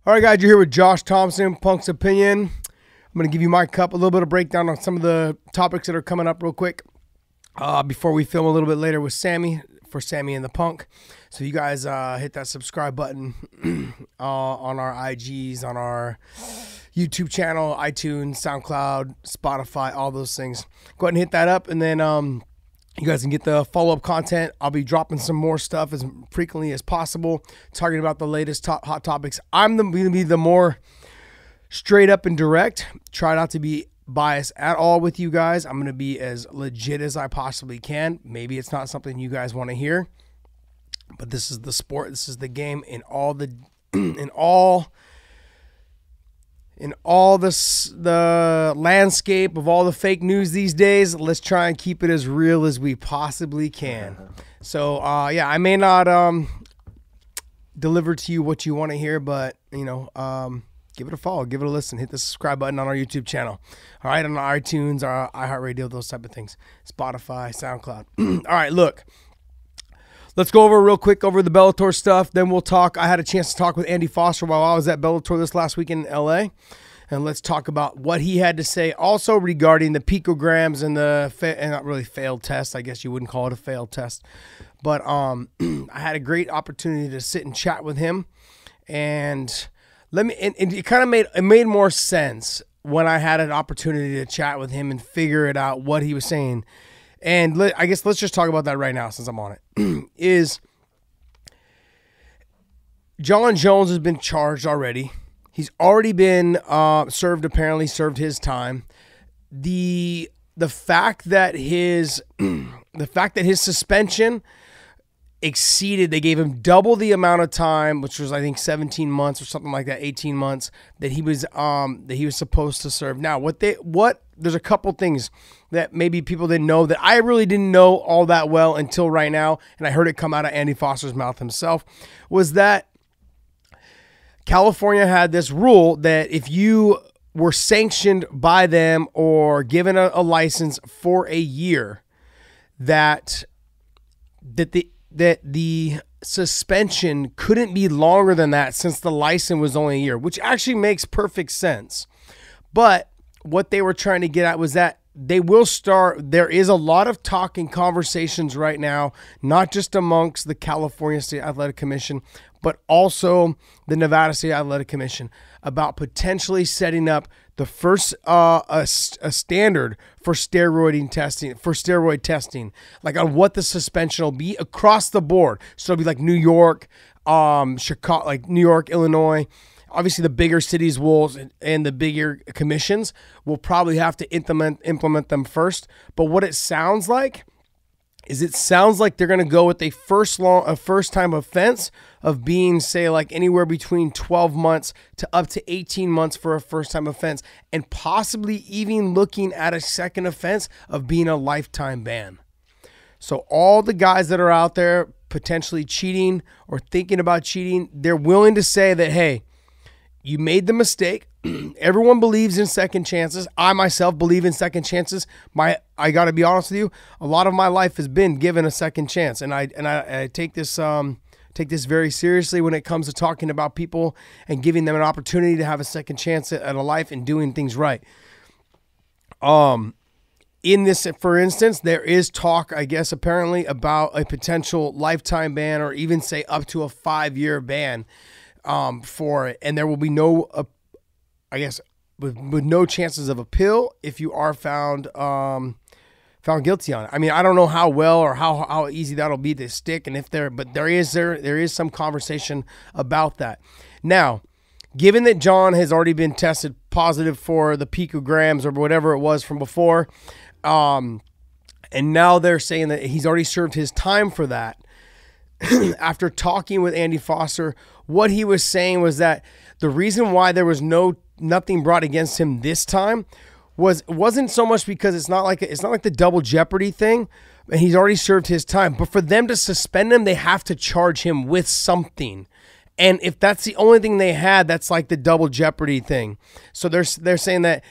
All right, guys, you're here with Josh Thomson, Punk's Opinion. I'm going to give you my cup, a little bit of breakdown on some of the topics that are coming up real quick before we film a little bit later with Sammy, for Sammy and the Punk. So you guys hit that subscribe button on our IGs, on our YouTube channel, iTunes, SoundCloud, Spotify, all those things. Go ahead and hit that up, and then you guys can get the follow-up content. I'll be dropping some more stuff as frequently as possible, talking about the latest hot topics. I'm going to be the more straight up and direct. Try not to be biased at all with you guys. I'm going to be as legit as I possibly can. Maybe it's not something you guys want to hear, but this is the sport. This is the game. In all the landscape of all the fake news these days, let's try and keep it as real as we possibly can. So yeah, I may not deliver to you what you want to hear, but give it a follow, give it a listen, hit the subscribe button on our YouTube channel. All right, on iTunes, our iHeartRadio, those type of things, Spotify, SoundCloud. All right, look. Let's go over real quick over the Bellator stuff. Then we'll talk. I had a chance to talk with Andy Foster while I was at Bellator this last week in LA. And let's talk about what he had to say also regarding the picograms and the not really failed test. I guess you wouldn't call it a failed test. But I had a great opportunity to sit and chat with him. And it kind of made more sense when I had an opportunity to chat with him and figure it out what he was saying. And I guess let's just talk about that right now since I'm on it. Is Jon Jones has been charged already. He's already been served his time. The fact that his suspension exceeded, they gave him double the amount of time, which was I think 17 months or something like that, 18 months that he was supposed to serve. Now, there's a couple things that maybe people didn't know that I really didn't know all that well until right now, and I heard it come out of Andy Foster's mouth himself, was that California had this rule that if you were sanctioned by them or given a license for a year, that the suspension couldn't be longer than that since the license was only a year, which actually makes perfect sense. But what they were trying to get at was that they will start, there is a lot of talk and conversations right now, not just amongst the California State Athletic Commission, but also the Nevada State Athletic Commission about potentially setting up the first a standard for steroid testing, like on what the suspension will be across the board. So it'll be like New York, Chicago, like New York, Illinois. Obviously, the bigger cities will, and the bigger commissions will probably have to implement them first. But what it sounds like is they're going to go with a first-time offense of being, say, like anywhere between 12 months to up to 18 months for a first-time offense, and possibly even looking at a second offense of being a lifetime ban. So all the guys that are out there potentially cheating or thinking about cheating, they're willing to say that, hey, you made the mistake. Everyone believes in second chances. I myself believe in second chances. I got to be honest with you. A lot of my life has been given a second chance, and I take this very seriously when it comes to talking about people and giving them an opportunity to have a second chance at a life and doing things right. In this, for instance, there is talk, I guess, apparently about a potential lifetime ban or even say up to a 5-year ban for it, and there will be no, I guess, with no chances of appeal if you are found guilty on it. I mean, I don't know how well or how easy that'll be to stick, and but there is some conversation about that. Now, given that Jon has already been tested positive for the picograms or whatever it was from before, and now they're saying that he's already served his time for that. After talking with Andy Foster, what he was saying was that the reason why there was nothing brought against him this time wasn't so much because it's not like the double jeopardy thing, and he's already served his time. But for them to suspend him, they have to charge him with something. And if that's the only thing they had, that's like the double jeopardy thing. So they're saying that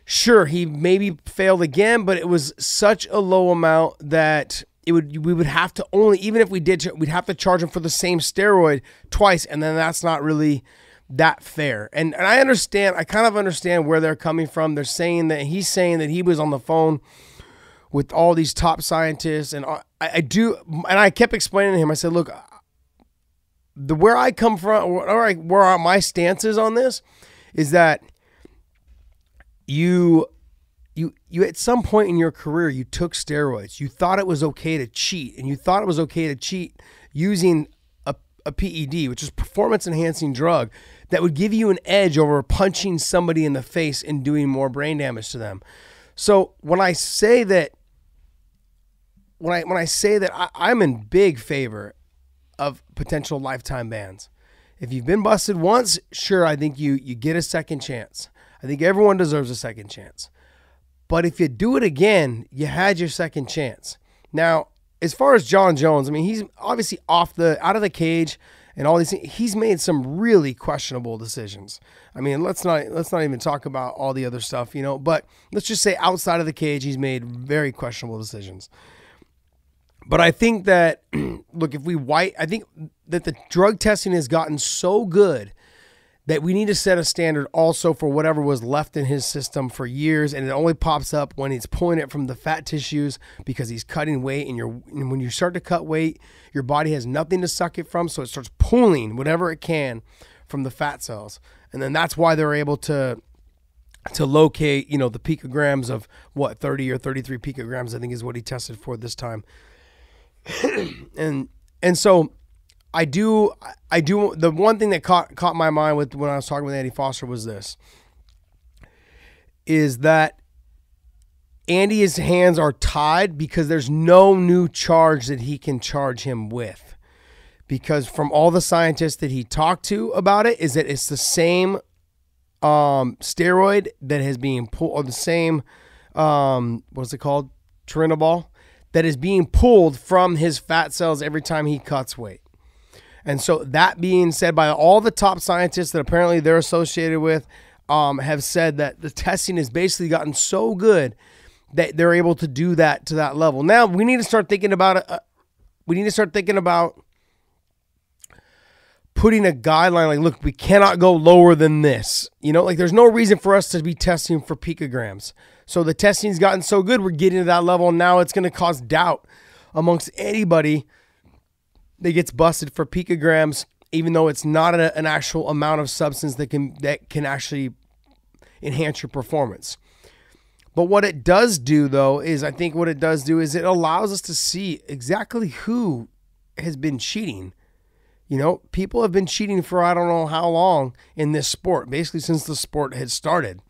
sure, he maybe failed again, but it was such a low amount that we would have to only, even if we did, we'd have to charge him for the same steroid twice, and then that's not really that fair. And I understand, I kind of understand where they're coming from. They're saying that he's saying that he was on the phone with all these top scientists. And I do, and I kept explaining to him, I said, look, where I come from, where my stance is on this is that you at some point in your career, you took steroids. You thought it was okay to cheat, and you thought it was okay to cheat using a PED, which is performance enhancing drug that would give you an edge over punching somebody in the face and doing more brain damage to them. So when I say that, I'm in big favor of potential lifetime bans. If you've been busted once, sure, I think you get a second chance. I think everyone deserves a second chance. But if you do it again, you had your second chance. Now, as far as Jon Jones, I mean, he's obviously out of the cage and all these things. He's made some really questionable decisions. I mean, let's not even talk about all the other stuff, but let's just say outside of the cage, he's made very questionable decisions. But I think that, look, I think that the drug testing has gotten so good that we need to set a standard also for whatever was left in his system for years, and it only pops up when he's pulling it from the fat tissues because he's cutting weight, and when you start to cut weight, your body has nothing to suck it from, so it starts pulling whatever it can from the fat cells. And then that's why they're able to locate, the picograms of 30 or 33 picograms, I think is what he tested for this time. and so I do. The one thing that caught my mind when I was talking with Andy Foster was this: is that Andy's hands are tied because there's no new charge that he can charge him with. Because from all the scientists that he talked to about it, is that it's the same steroid that is being pulled, or the same what's it called, Turinabol, that is being pulled from his fat cells every time he cuts weight. And so that being said, by all the top scientists that apparently they're associated with, have said that the testing has basically gotten so good that they're able to do that to that level. Now we need to start thinking about it. We need to start thinking about putting a guideline. Like, look, we cannot go lower than this. There's no reason for us to be testing for picograms. So the testing's gotten so good, we're getting to that level. And now it's going to cause doubt amongst anybody that gets busted for picograms, even though it's not an actual amount of substance that can actually enhance your performance. But what it does do, though, is it allows us to see exactly who has been cheating. People have been cheating for I don't know how long in this sport, basically since the sport had started.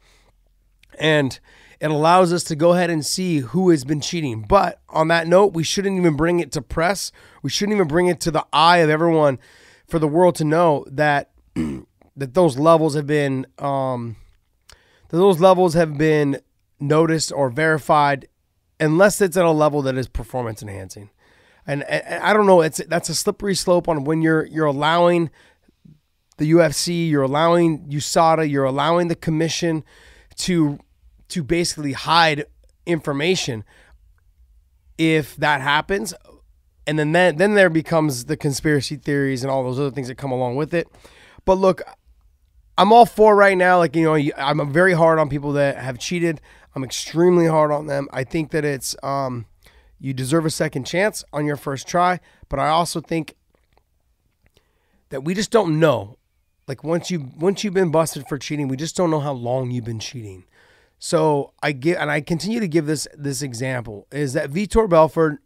And it allows us to go ahead and see who has been cheating. But on that note, we shouldn't even bring it to press. We shouldn't even bring it to the eye of everyone for the world to know that that those levels have been noticed or verified, unless it's at a level that is performance enhancing. And I don't know. That's a slippery slope on when you're allowing the UFC, you're allowing USADA, you're allowing the commission to basically hide information. If that happens, and then there becomes the conspiracy theories and all those other things that come along with it. But look, I'm all for right now. I'm very hard on people that have cheated. I'm extremely hard on them. I think that it's you deserve a second chance on your first try. But I also think that we just don't know. Like once you've been busted for cheating, we just don't know how long you've been cheating. So I continue to give this example, is that Vitor Belfort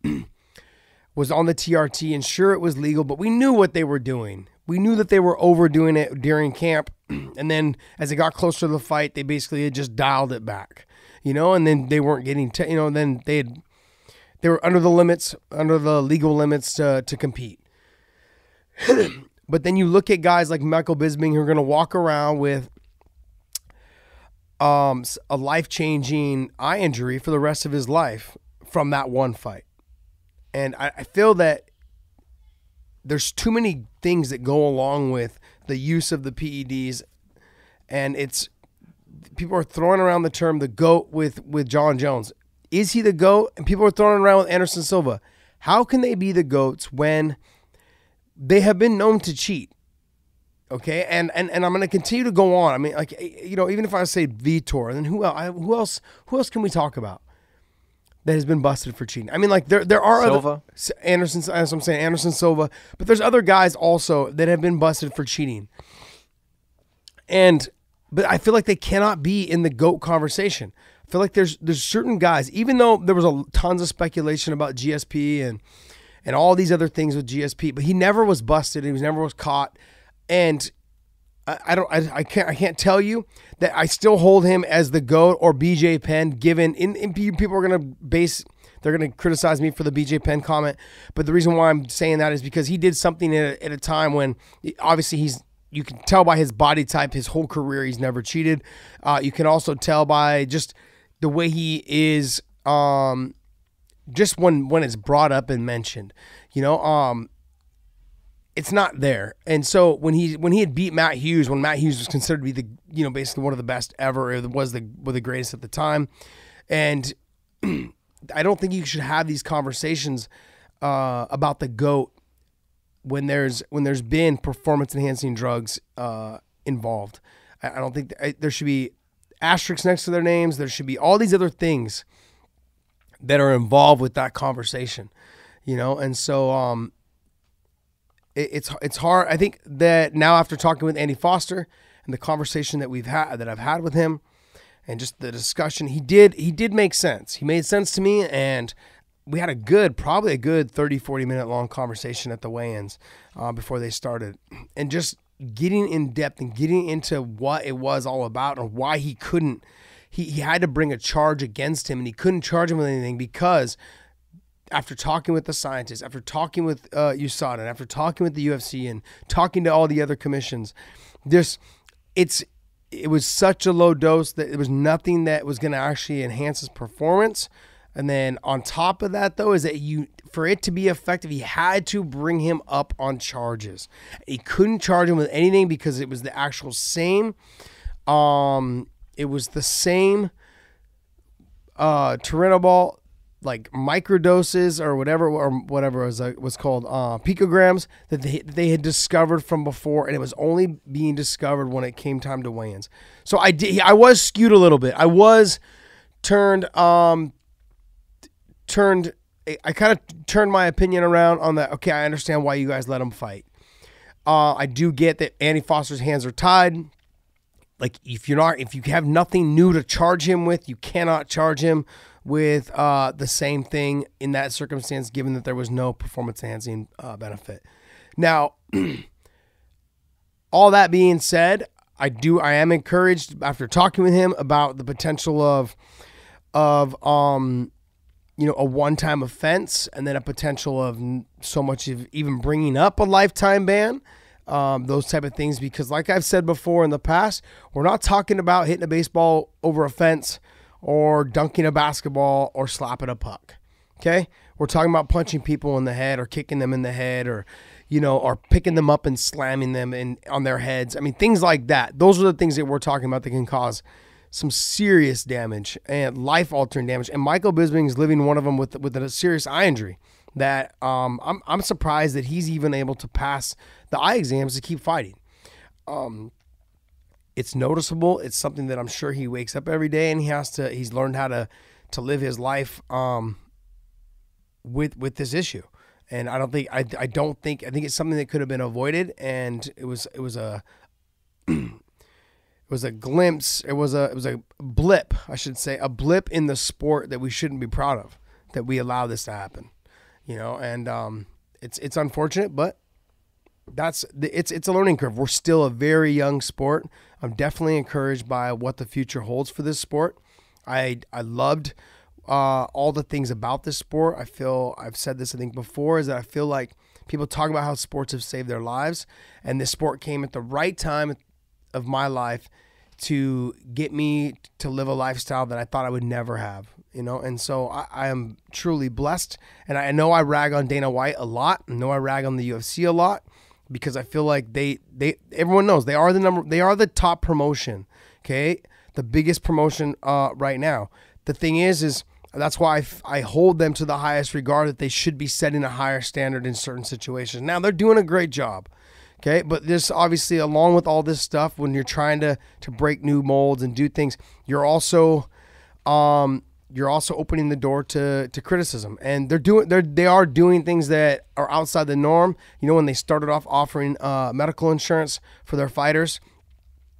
was on the TRT, and sure, it was legal, but we knew what they were doing. We knew that they were overdoing it during camp, and then as it got closer to the fight, they basically had just dialed it back, and then they weren't getting, then they were under the limits, under the legal limits to compete. But then you look at guys like Michael Bisping who are going to walk around with a life-changing eye injury for the rest of his life from that one fight. And I feel that there's too many things that go along with the use of the PEDs, and people are throwing around the term the GOAT with Jon Jones. Is he the GOAT? And people are throwing around with Anderson Silva. How can they be the GOATs when they have been known to cheat? Okay, and I'm going to continue to go on. I mean, like, even if I say Vitor, then who else can we talk about that has been busted for cheating? I mean, like there are Silva, Anderson, as I'm saying, Anderson Silva, but there's other guys also that have been busted for cheating. But I feel like they cannot be in the GOAT conversation. I feel like there's certain guys, even though there was tons of speculation about GSP and all these other things with GSP, but he never was busted. He never was caught. And I can't tell you that I still hold him as the GOAT or BJ Penn, given people are going to they're going to criticize me for the BJ Penn comment. But the reason why I'm saying that is because he did something at a time when obviously you can tell by his body type, his whole career, he's never cheated. You can also tell by just the way he is, just when it's brought up and mentioned, it's not there. And so when he had beat Matt Hughes, when Matt Hughes was considered to be the basically one of the best ever, it was the greatest at the time, and I don't think you should have these conversations about the GOAT when there's been performance enhancing drugs involved. I don't think there should be asterisks next to their names. There should be all these other things that are involved with that conversation, and so it's hard. I think that now after talking with Andy Foster and the conversation that I've had with him and just the discussion, he did make sense. He made sense to me, and we had probably a good 30, 40 minute long conversation at the weigh-ins before they started, and just getting in depth and getting into what it was all about and why he couldn't. He had to bring a charge against him, and he couldn't charge him with anything because after talking with the scientists, after talking with USADA, and after talking with the UFC and talking to all the other commissions, it was such a low dose that it was nothing that was going to actually enhance his performance. And then on top of that, though, is that for it to be effective, he had to bring him up on charges. He couldn't charge him with anything because it was the actual same. It was the same Turinabol, like microdoses or whatever it was called, picograms that they had discovered from before, and it was only being discovered when it came time to weigh-ins. So I was skewed a little bit. I was turned. I kind of turned my opinion around on that. Okay, I understand why you guys let him fight. I do get that Andy Foster's hands are tied. Like if you have nothing new to charge him with, you cannot charge him with the same thing in that circumstance, given that there was no performance enhancing benefit. Now, all that being said, I am encouraged after talking with him about the potential of a one-time offense, and then a potential of so much of even bringing up a lifetime ban, those type of things. Because like I've said before in the past, we're not talking about hitting a baseball over a fence or dunking a basketball or slapping a puck. Okay? We're talking about punching people in the head or kicking them in the head or picking them up and slamming them on their heads. I mean, things like that. Those are the things that we're talking about that can cause some serious damage and life-altering damage. And Michael Bisping is living one of them with a serious eye injury that I'm surprised that he's even able to pass the eye exams to keep fighting. It's noticeable. It's something that I'm sure he wakes up every day and he's learned how to live his life with this issue. And I think it's something that could have been avoided, and it was a glimpse. It was a blip, I should say, a blip in the sport that we shouldn't be proud of, that we allow this to happen, and it's unfortunate, but it's a learning curve. We're still a very young sport. I'm definitely encouraged by what the future holds for this sport. I loved all the things about this sport. I've said this, I think, before, is that I feel like people talk about how sports have saved their lives, and this sport came at the right time of my life to get me to live a lifestyle that I thought I would never have, and so I am truly blessed. And I know I rag on Dana White a lot. I know I rag on the UFC a lot, because I feel like everyone knows they are the top promotion, okay? The biggest promotion right now. The thing is that's why I hold them to the highest regard, that they should be setting a higher standard in certain situations. Now, they're doing a great job, Okay, but this obviously, along with all this stuff, when you're trying to break new molds and do things, you're also opening the door to criticism, and they are doing things that are outside the norm. You know, when they started off offering medical insurance for their fighters,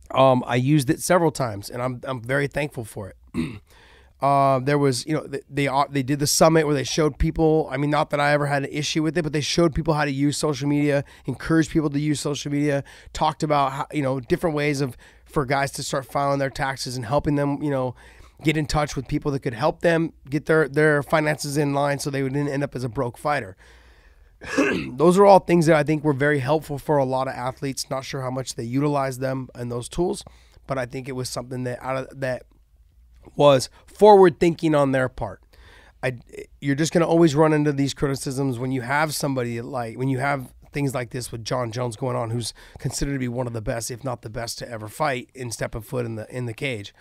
I used it several times, and I'm very thankful for it. There was, you know, they did the summit where they showed people, I mean, not that I ever had an issue with it, but they showed people how to use social media, encouraged people to use social media, talked about how, you know, different ways for guys to start filing their taxes and helping them, you know, get in touch with people that could help them get their finances in line so they wouldn't end up as a broke fighter. Those are all things that I think were very helpful for a lot of athletes. Not sure how much they utilize them and those tools, but I think it was something that was forward thinking on their part. You're just going to always run into these criticisms when you have when you have things like this with Jon Jones going on, who's considered to be one of the best, if not the best, to ever fight in stepping foot in the cage.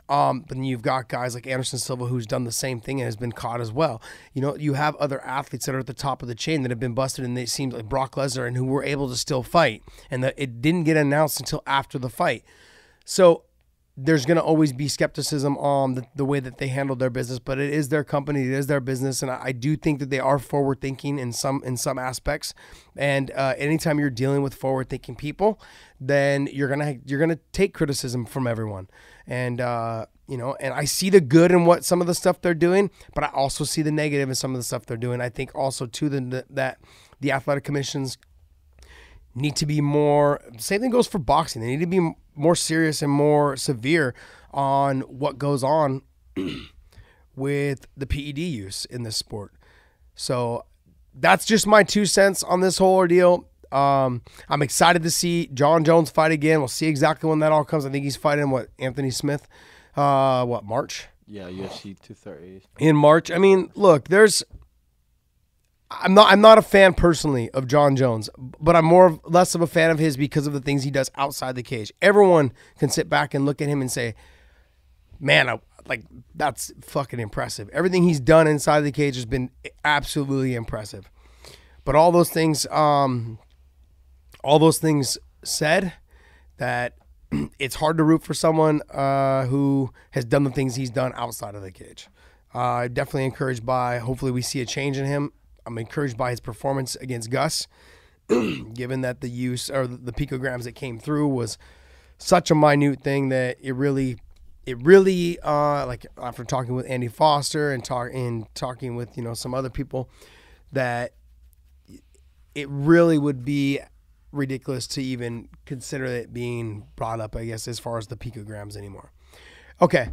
But then you've got guys like Anderson Silva, who's done the same thing and has been caught as well. You know, you have other athletes that are at the top of the chain that have been busted, and they seem like Brock Lesnar, and who were able to still fight, and that it didn't get announced until after the fight. So there's going to always be skepticism on the way that they handled their business, but it is their company, it is their business, and I do think that they are forward thinking in some aspects. And anytime you're dealing with forward thinking people, then you're gonna take criticism from everyone. And you know, and I see the good in what some of the stuff they're doing, but I also see the negative in some of the stuff they're doing. I think also too that the athletic commissions need to be more. Same thing goes for boxing. They need to be more serious and more severe on what goes on with the PED use in this sport. So that's just my 2 cents on this whole ordeal. I'm excited to see Jon Jones fight again. We'll see exactly when that all comes. I think he's fighting Anthony Smith, March? Yeah, UFC 230. In March. I mean, look, I'm not a fan personally of Jon Jones, but I'm less of a fan of his because of the things he does outside the cage. Everyone can sit back and look at him and say, man, that's fucking impressive. Everything he's done inside the cage has been absolutely impressive. But all those things said, that it's hard to root for someone who has done the things he's done outside of the cage. Definitely encouraged by, hopefully we see a change in him. I'm encouraged by his performance against Gus, given that the use or the picograms that came through was such a minute thing that it really, like after talking with Andy Foster and talking with, you know, some other people, that it really would be ridiculous to even consider it being brought up, I guess, as far as the picograms anymore. Okay.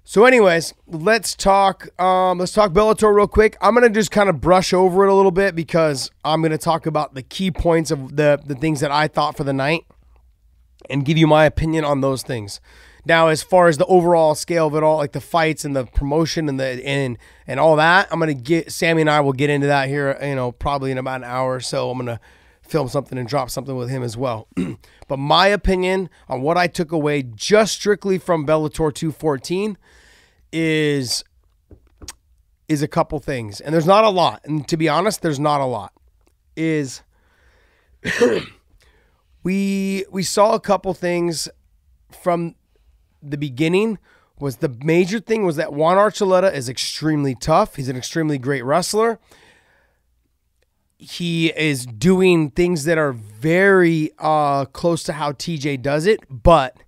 So anyways, let's talk Bellator real quick. I'm going to just kind of brush over it a little bit because I'm going to talk about the key points of the things that I thought for the night and give you my opinion on those things. Now, as far as the overall scale of it all, like the fights and the promotion and all that, Sammy and I will get into that here, you know, probably in about an hour or so. I'm going to film something and drop something with him as well. But my opinion on what I took away just strictly from Bellator 214 is a couple things. And there's not a lot. And to be honest, there's not a lot. We saw a couple things from the beginning. Was the major thing was that Juan Archuleta is extremely tough. He's an extremely great wrestler. He is doing things that are very close to how TJ does it, but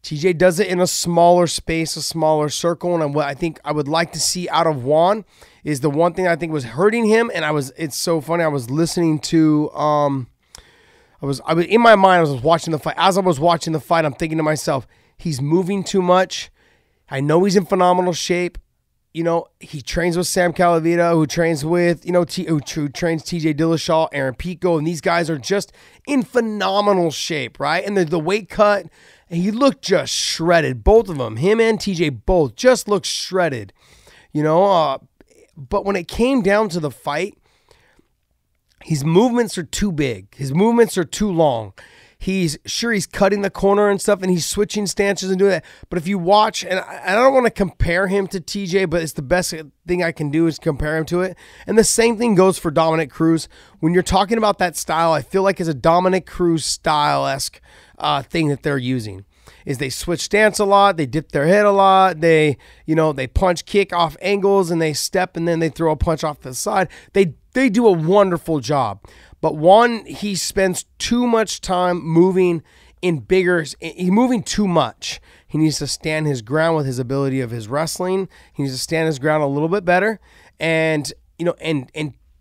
TJ does it in a smaller space, a smaller circle, and what I think I would like to see out of Juan is the one thing I think was hurting him, and it's so funny, I was listening to, I was in my mind, I was watching the fight. As I was watching the fight, I'm thinking to myself, he's moving too much. I know he's in phenomenal shape. You know, he trains with Sam Calavita, who trains with, you know, who trains TJ Dillashaw, Aaron Pico, and these guys are just in phenomenal shape, right? And the weight cut, and he looked just shredded. Both of them, him and TJ, both just looked shredded, you know. But when it came down to the fight, his movements are too big. His movements are too long. he's cutting the corner and stuff, and he's switching stances and doing that. But if you watch, and I don't want to compare him to TJ, but it's the best thing I can do is compare him to it. And the same thing goes for Dominic Cruz. When you're talking about that style, I feel like it's a Dominic Cruz style-esque thing that they're using. Is they switch stance a lot, they dip their head a lot, they punch kick off angles, and they step, and then they throw a punch off the side. They do a wonderful job. But one, he spends too much time moving in bigger, he's moving too much. He needs to stand his ground with his ability of his wrestling. He needs to stand his ground a little bit better, and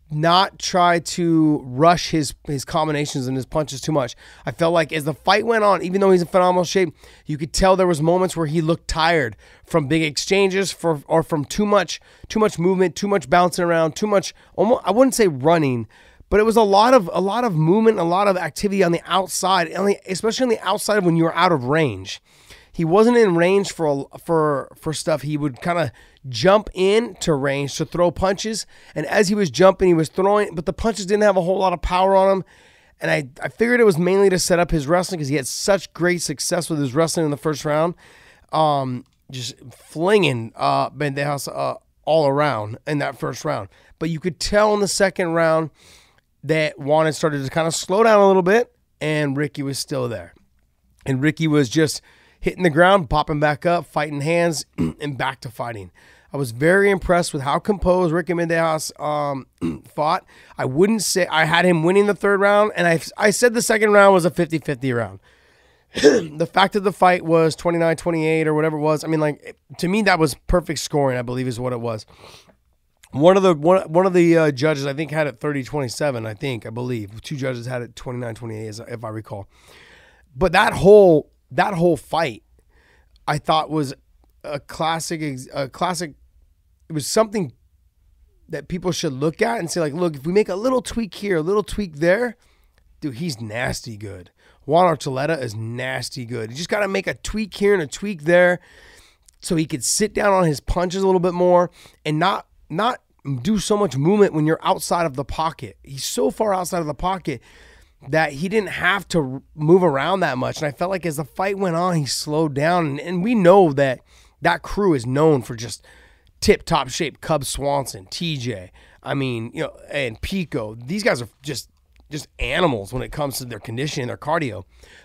not try to rush his combinations and his punches too much. I felt like as the fight went on, even though he's in phenomenal shape, you could tell there was moments where he looked tired from big exchanges or from too much movement, too much bouncing around, too much, almost, I wouldn't say running, but it was a lot of movement, a lot of activity on the outside, especially on the outside when you were out of range. He wasn't in range for stuff. He would kind of jump into range to throw punches, and as he was jumping, he was throwing, but the punches didn't have a whole lot of power on him. And I figured it was mainly to set up his wrestling because he had such great success with his wrestling in the first round, just flinging Bandejas all around in that first round. But you could tell in the second round that Juan had started to kind of slow down a little bit, and Ricky was still there. And Ricky was just hitting the ground, popping back up, fighting hands, and back to fighting. I was very impressed with how composed Ricky Bandejas fought. I wouldn't say I had him winning the third round, and I said the second round was a 50-50 round. The fact that the fight was 29-28 or whatever it was, I mean, like, to me, that was perfect scoring, I believe is what it was. One of the judges, I think, had it 30-27, I believe. Two judges had it 29-28, if I recall. But that whole fight, I thought was a classic. It was something that people should look at and say, like, look, if we make a little tweak here, a little tweak there, dude, he's nasty good. Juan Archuleta is nasty good. You just got to make a tweak here and a tweak there so he could sit down on his punches a little bit more and not do so much movement when you're outside of the pocket. He's so far outside of the pocket that he didn't have to move around that much. And I felt like as the fight went on, he slowed down. And we know that crew is known for just tip-top shape. Cub Swanson, TJ, and Pico. These guys are just animals when it comes to their conditioning, their cardio.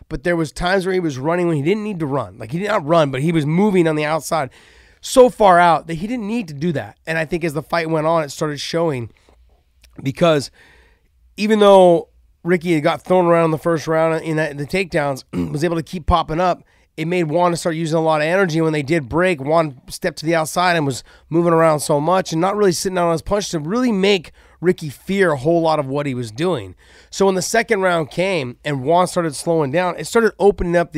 But there was times where he was running when he didn't need to run. Like, he did not run, but he was moving on the outside so far out that he didn't need to do that. And I think as the fight went on, it started showing, because even though Ricky had got thrown around in the first round in the takedowns, was able to keep popping up, it made Juan to start using a lot of energy. When they did break, Juan stepped to the outside and was moving around so much and not really sitting down on his punch to really make Ricky fear a whole lot of what he was doing. So when the second round came and Juan started slowing down, it started opening up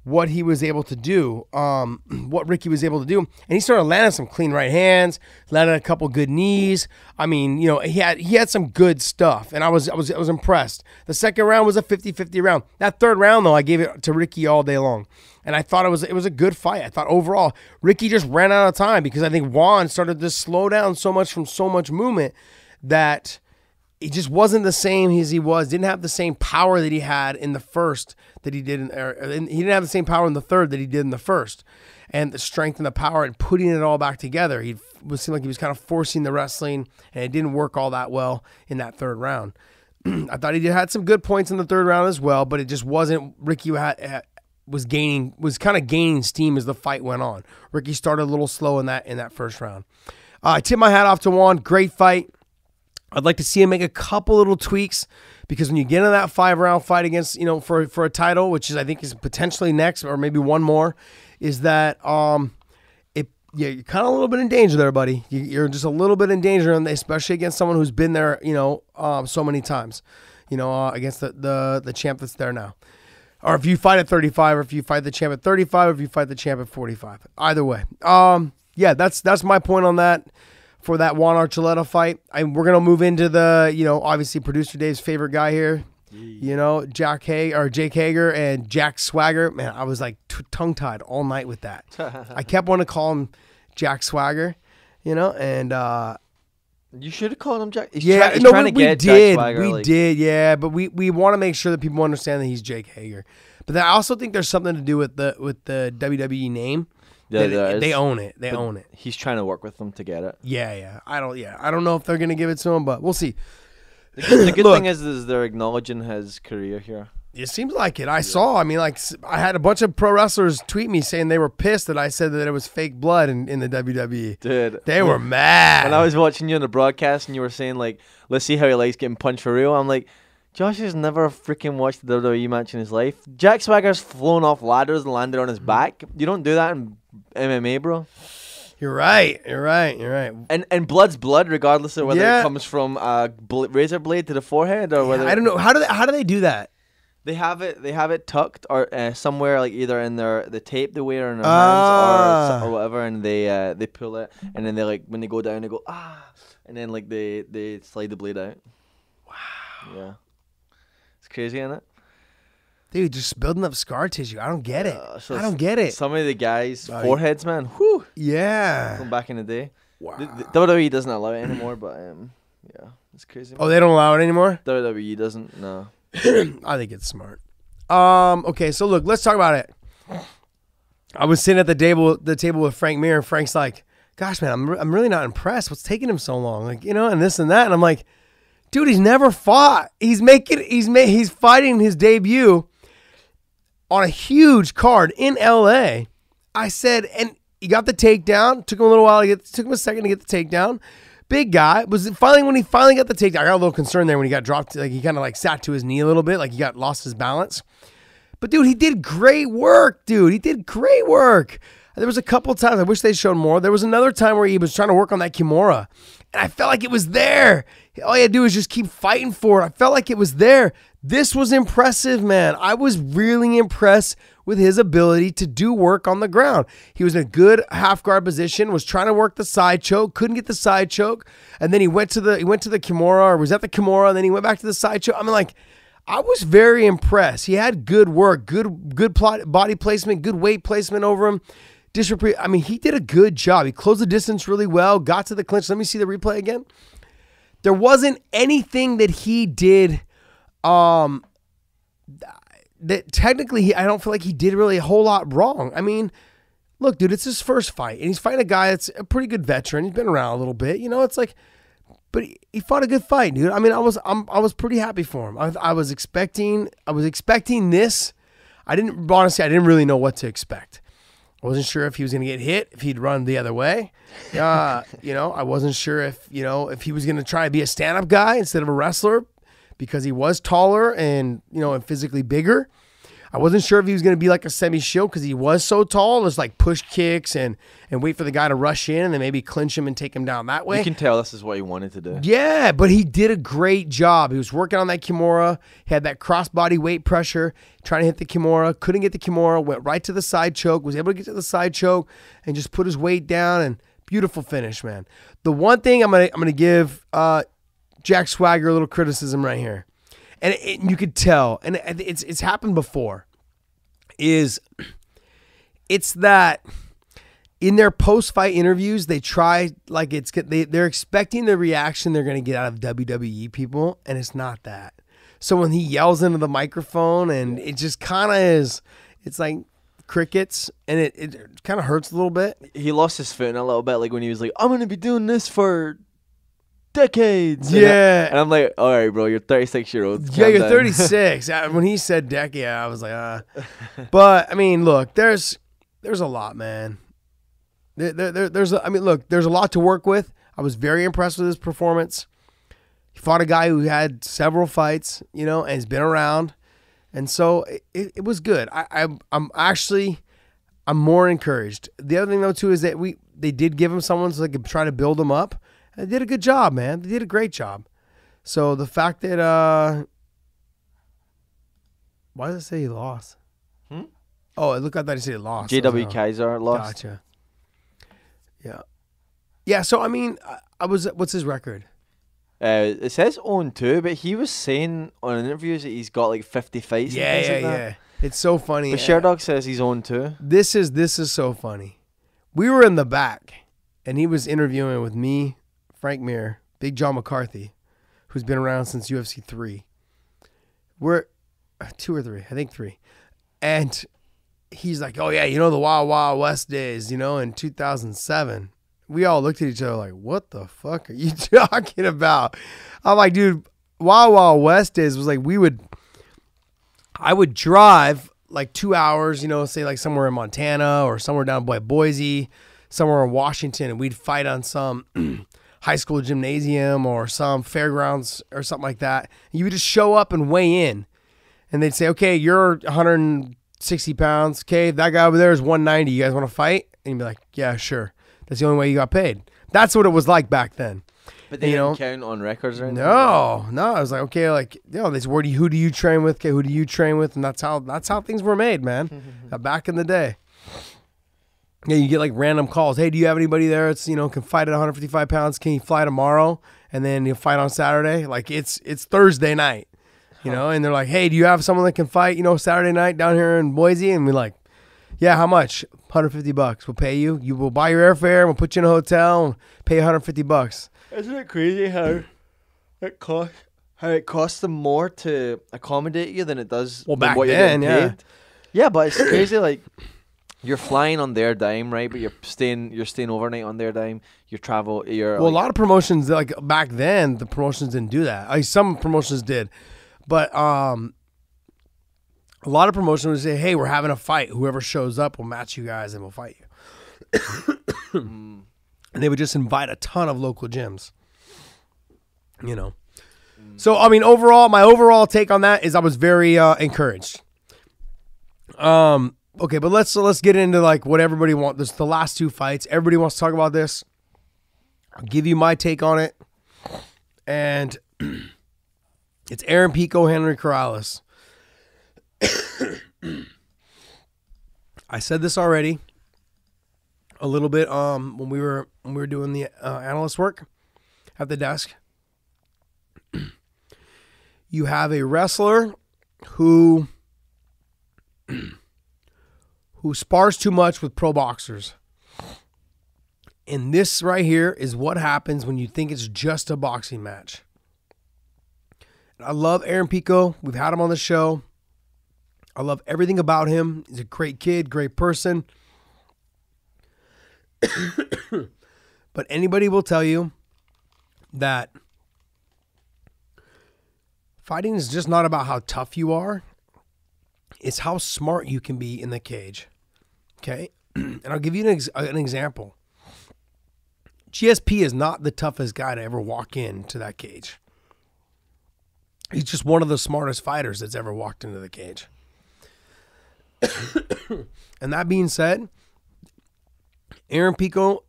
what he was able to do, what Ricky was able to do. And he started landing some clean right hands, landed a couple good knees. I mean, he had some good stuff, and I was impressed. The second round was a 50-50 round. That third round, though, I gave it to Ricky all day long. And I thought it was a good fight. I thought overall, Ricky just ran out of time because I think Juan started to slow down so much from so much movement that he just wasn't the same as he was. Didn't have the same power that he had in the first that he did. He didn't have the same power in the third that he did in the first. And the strength and the power and putting it all back together. He seemed like he was kind of forcing the wrestling, and it didn't work all that well in that third round. I thought he had some good points in the third round as well, but it just wasn't. Ricky was kind of gaining steam as the fight went on. Ricky started a little slow in that first round. I tip my hat off to Juan. Great fight. I'd like to see him make a couple little tweaks, because when you get into that 5-round fight against, for a title, which is, I think, is potentially next, or maybe one more, is that you're kind of a little bit in danger there, buddy. You're just a little bit in danger, especially against someone who's been there, so many times, against the champ that's there now. Or if you fight at 35, or if you fight the champ at 35, or if you fight the champ at 45. Either way. That's my point on that. For that Juan Archuleta fight, we're gonna move into the, obviously producer Dave's favorite guy here, Jake Hager and Jack Swagger. Man, I was like tongue tied all night with that. I kept wanting to call him Jack Swagger, and You should have called him Jack. He's Yeah, he's no, trying to we get did. Jack Swagger, We did, yeah. But we want to make sure that people understand that he's Jake Hager. But I also think there's something to do with the WWE name. Yeah, they own it. They own it. He's trying to work with them to get it. Yeah. I don't know if they're gonna give it to him, but we'll see. The good thing is they're acknowledging his career here. It seems like it. I saw. I mean, like I had a bunch of pro wrestlers tweet me saying they were pissed that I said that it was fake blood in the WWE. Dude, they were mad. When I was watching you on the broadcast and you were saying like, "Let's see how he likes getting punched for real," I'm like, Josh has never freaking watched the WWE match in his life. Jack Swagger's flown off ladders and landed on his back. You don't do that in MMA, bro. You're right. And blood's blood, regardless of whether it comes from a razor blade to the forehead or whether. I don't know. How do they do that? They have it tucked or somewhere, like either in the tape they wear in their hands or whatever, and they pull it, and then they like when they go down they go and then like they slide the blade out. Wow. Yeah. It's crazy, isn't it? Dude, just building up scar tissue. I don't get it. I don't get it. Some of the guys' foreheads, man. Whew. Yeah. From back in the day. Wow. The WWE doesn't allow it anymore, but yeah, it's crazy. Oh, they don't allow it anymore? WWE doesn't. No. I think it's smart. Okay, so look, let's talk about it. I was sitting at the table with Frank Mir, and Frank's like, "Gosh, man, I'm really not impressed. What's taking him so long? Like, and this and that." And I'm like, "Dude, he's never fought. He's fighting his debut on a huge card in LA." I said, and he got the takedown. Took him a little while took him a second to get the takedown. Big guy. When he finally got the takedown, I got a little concerned there when he got dropped. Like he kind of like sat to his knee a little bit, like he lost his balance. But dude, he did great work, dude. He did great work. There was a couple times I wish they showed more. There was another time where he was trying to work on that Kimura, and I felt like it was there. All you had to do was just keep fighting for it. I felt like it was there. This was impressive, man. I was really impressed with his ability to do work on the ground. He was in a good half guard position, was trying to work the side choke, couldn't get the side choke, and then he went to the Kimura, or was at the Kimura, and then he went back to the side choke. I mean, like, I was very impressed. He had good work, good body placement, good weight placement over him. I mean, he did a good job. He closed the distance really well, got to the clinch. Let me see the replay again. There wasn't anything that he did that technically I don't feel like he did really a whole lot wrong. I mean, look, dude, it's his first fight, and he's fighting a guy that's a pretty good veteran. He's been around a little bit, it's like, but he fought a good fight, dude. I mean, I was pretty happy for him. I was expecting this. I didn't really know what to expect. I wasn't sure if he was going to get hit, if he'd run the other way. I wasn't sure if he was going to try to be a stand-up guy instead of a wrestler because he was taller and, and physically bigger. I wasn't sure if he was going to be like a semi-shield because he was so tall. There's like push kicks and wait for the guy to rush in and then maybe clinch him and take him down that way. You can tell this is what he wanted to do. Yeah, but he did a great job. He was working on that Kimura. He had that cross-body weight pressure, trying to hit the Kimura. Couldn't get the Kimura. Went right to the side choke. Was able to get to the side choke and just put his weight down. And beautiful finish, man. The one thing I'm gonna give Jack Swagger a little criticism right here. And you could tell, and it's happened before, it's that in their post-fight interviews, they try, like they're expecting the reaction they're going to get out of WWE people, and it's not that. So when he yells into the microphone, and it just kind of is, it's like crickets, and it kind of hurts a little bit. He lost his foot a little bit, like when he was like, I'm going to be doing this for decades. Yeah. And I'm like, all right, bro, you're 36 years old. Yeah, you're 36. When he said decade, I was like, But, I mean, look, there's a lot, man. There's a lot to work with. I was very impressed with his performance. He fought a guy who had several fights, and has been around. And so it was good. I'm more encouraged. The other thing, though, too, is that they did give him someone so they could try to build him up. They did a good job, man. They did a great job. So the fact that why does it say he lost? Oh, it looked like that he said he lost. JW Kaiser lost. Gotcha. Yeah. So I mean, what's his record? It says 0-2, but he was saying on interviews that he's got like 50 fights. Yeah. It's so funny. But Sherdog says he's 0-2. This is so funny. We were in the back, and he was interviewing with me, Frank Mir, Big John McCarthy, who's been around since UFC 3. We're 2 or 3, I think 3. And he's like, oh, yeah, the Wild Wild West days, in 2007. We all looked at each other like, what the fuck are you talking about? I'm like, dude, Wild Wild West days was like I would drive like 2 hours, say like somewhere in Montana or somewhere down by Boise, somewhere in Washington, and we'd fight on some high school gymnasium or some fairgrounds or something like that. You would just show up and weigh in, and they'd say, okay, you're 160 pounds. Okay, that guy over there is 190. You guys want to fight? And you'd be like, yeah, sure. That's the only way you got paid. That's what it was like back then. But they didn't count on records or anything? No. I was like, okay, like, this word, who do you train with? Okay, who do you train with? And that's how things were made, man. Back in the day. Yeah, you get like random calls. Hey, do you have anybody there that's, can fight at 155 pounds? Can you fly tomorrow? And then you fight on Saturday. Like it's Thursday night, and they're like, hey, do you have someone that can fight, Saturday night down here in Boise? And we're like, yeah, how much? $150. We'll pay you. You will buy your airfare. We'll put you in a hotel and pay $150. Isn't it crazy how it costs them more to accommodate you than it does back what then, you're getting paid? Yeah, but it's crazy. Like you're flying on their dime, right? But you're staying overnight on their dime. A lot of promotions like back then, the promotions didn't do that. Like some promotions did, but a lot of promotions would say, "Hey, we're having a fight. Whoever shows up, will match you guys and we'll fight you." And they would just invite a ton of local gyms, So, I mean, my overall take on that is I was very encouraged. Okay, but let's get into like what everybody wants. This the last 2 fights. Everybody wants to talk about this. I'll give you my take on it. And it's Aaron Pico, Henry Corrales. I said this already a little bit when we were doing the analyst work at the desk. You have a wrestler who spars too much with pro boxers. And this right here is what happens when you think it's just a boxing match. And I love Aaron Pico. We've had him on the show. I love everything about him. He's a great kid, great person. But anybody will tell you that fighting is just not about how tough you are. It's how smart you can be in the cage. Okay? And I'll give you an example. GSP is not the toughest guy to ever walk into that cage. He's just one of the smartest fighters that's ever walked into the cage. And that being said, Aaron Pico,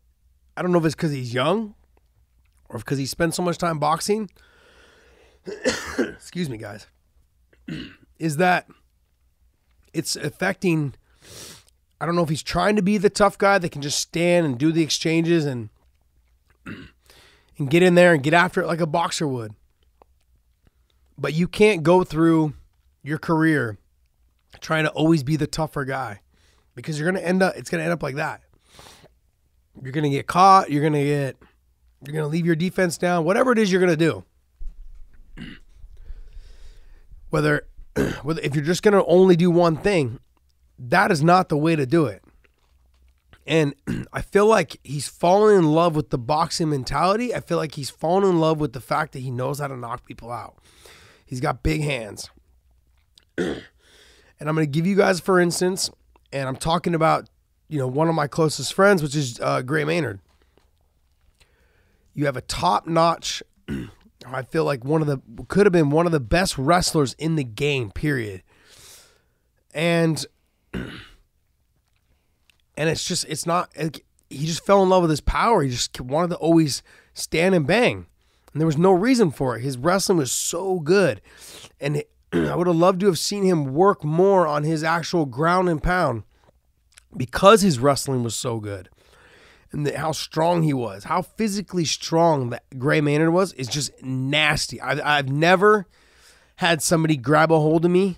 I don't know if it's because he's young or because he spent so much time boxing. Excuse me, guys. Is that it's affecting, I don't know if he's trying to be the tough guy that can just stand and do the exchanges and get in there and get after it like a boxer would. But you can't go through your career trying to always be the tougher guy because it's going to end up like that. You're going to get caught. You're going to leave your defense down, whatever it is you're going to do. Whether if you're just going to only do one thing, that is not the way to do it. And I feel like he's fallen in love with the boxing mentality. I feel like he's fallen in love with the fact that he knows how to knock people out. He's got big hands. And I'm going to give you guys, for instance, and I'm talking about, one of my closest friends, which is Gray Maynard. You have a top-notch, I feel like could have been one of the best wrestlers in the game, period. And he just fell in love with his power. He just wanted to always stand and bang. And there was no reason for it. His wrestling was so good. And I would have loved to have seen him work more on his actual ground and pound because his wrestling was so good. And how strong he was. How physically strong that Gray Maynard was is just nasty. I've never had somebody grab a hold of me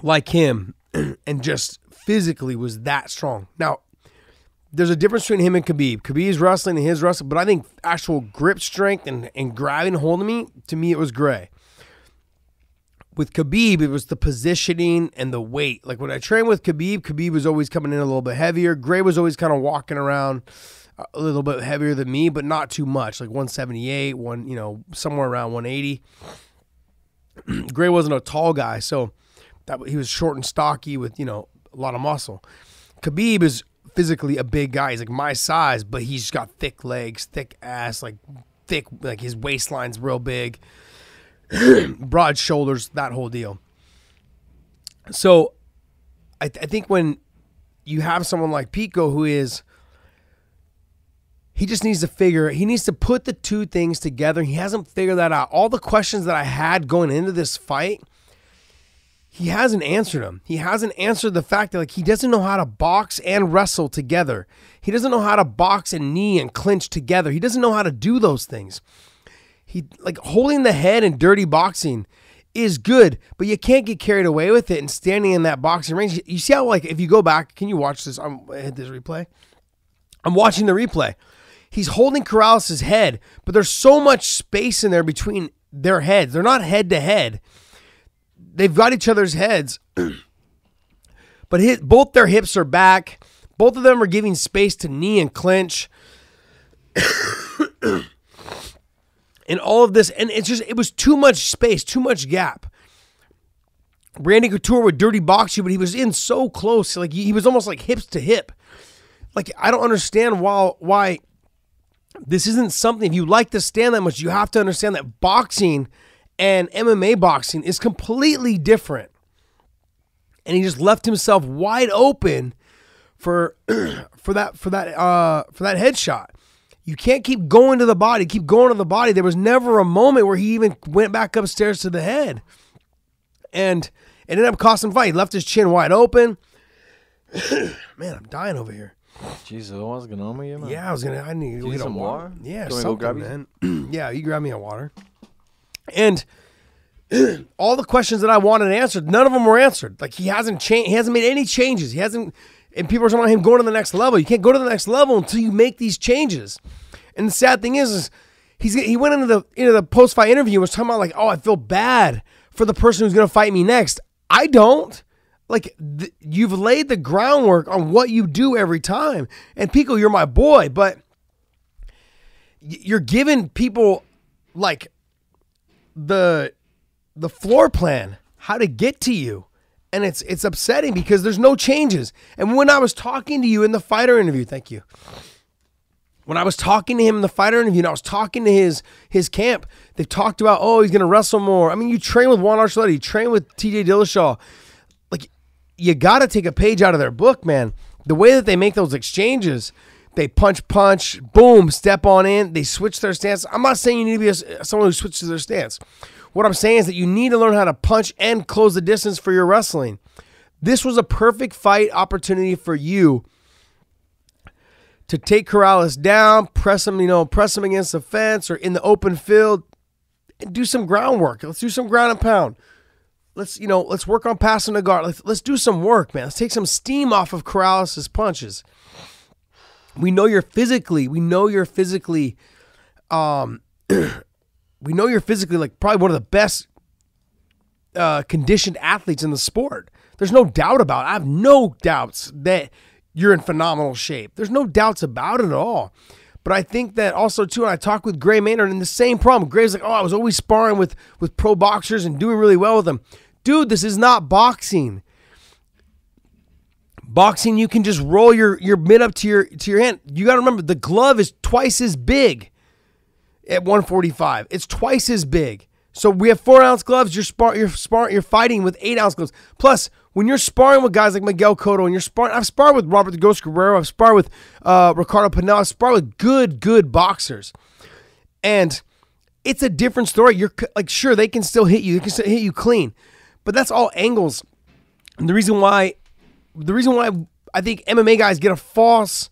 like him and just physically was that strong. Now, there's a difference between him and Khabib. Khabib's wrestling and his wrestling, but I think actual grip strength and grabbing and holding me, to me, it was Gray. With Khabib, it was the positioning and the weight. Like when I trained with Khabib was always coming in a little bit heavier. Gray was always kind of walking around a little bit heavier than me, but not too much, like 178, somewhere around 180. Gray wasn't a tall guy, so he was short and stocky with, a lot of muscle. Khabib is physically a big guy. He's like my size, but he's got thick legs, thick ass, like his waistline's real big, broad shoulders, that whole deal. So I think when you have someone like Pico he just needs to put the two things together. He hasn't figured that out. All the questions that I had going into this fight, he hasn't answered them. He hasn't answered the fact that he doesn't know how to box and wrestle together. He doesn't know how to box and knee and clinch together. He doesn't know how to do those things. He holding the head in dirty boxing is good, but you can't get carried away with it and standing in that boxing range. You see how if you go back, can you watch this? I hit this replay. I'm watching the replay. He's holding Corrales' head, but there's so much space in there between their heads. They're not head to head. They've got each other's heads, but both their hips are back. Both of them are giving space to knee and clinch. And all of this, and it was too much space, too much gap. Randy Couture would dirty box you, but he was in so close. He was almost like hips to hip. I don't understand why this isn't something, if you like to stand that much, you have to understand that boxing and MMA boxing is completely different. And he just left himself wide open for that headshot. You can't keep going to the body. There was never a moment where he even went back upstairs to the head. And it ended up costing him a fight. He left his chin wide open. Man, I'm dying over here. Jesus, what's going on with you, man? Yeah, I need to get some water. Yeah, something, go grab man. Yeah, you grab me a water. And all the questions that I wanted answered, none of them were answered. He hasn't changed. He hasn't made any changes. And people are talking about him going to the next level. You can't go to the next level until you make these changes. And the sad thing is he went into the post-fight interview and was talking about I feel bad for the person who's going to fight me next. I don't. You've laid the groundwork on what you do every time. And Pico, you're my boy, but you're giving people the floor plan, how to get to you. And it's upsetting because there's no changes. And when I was talking to you in the fighter interview, thank you. When I was talking to him in the fighter interview and I was talking to his camp, they talked about, he's going to wrestle more. I mean, you train with Juan Archuleta, you train with TJ Dillashaw. You got to take a page out of their book, man. The way that they make those exchanges, they punch, boom, step on in, they switch their stance. I'm not saying you need to be someone who switches their stance. What I'm saying is that you need to learn how to punch and close the distance for your wrestling. This was a perfect fight opportunity for you to take Corrales down, press him against the fence or in the open field, and do some groundwork. Let's do some ground and pound. Let's work on passing the guard. Let's do some work, man. Let's take some steam off of Corrales' punches. We know you're physically probably one of the best conditioned athletes in the sport. There's no doubt about it. I have no doubts that you're in phenomenal shape. There's no doubts about it at all. But I think that also, too, and I talked with Gray Maynard, and the same problem. Gray's like, I was always sparring with pro boxers and doing really well with them. Dude, this is not boxing. Boxing, you can just roll your mitt up to your hand. You got to remember, the glove is twice as big at 145. It's twice as big. So we have 4-ounce gloves. You're fighting with 8-ounce gloves. Plus, when you're sparring with guys like Miguel Cotto, and I've sparred with Robert the Ghost Guerrero. I've sparred with Ricardo Pinell. I've sparred with good boxers, and it's a different story. You're sure they can still hit you. They can still hit you clean, but that's all angles. And the reason why I think MMA guys get a false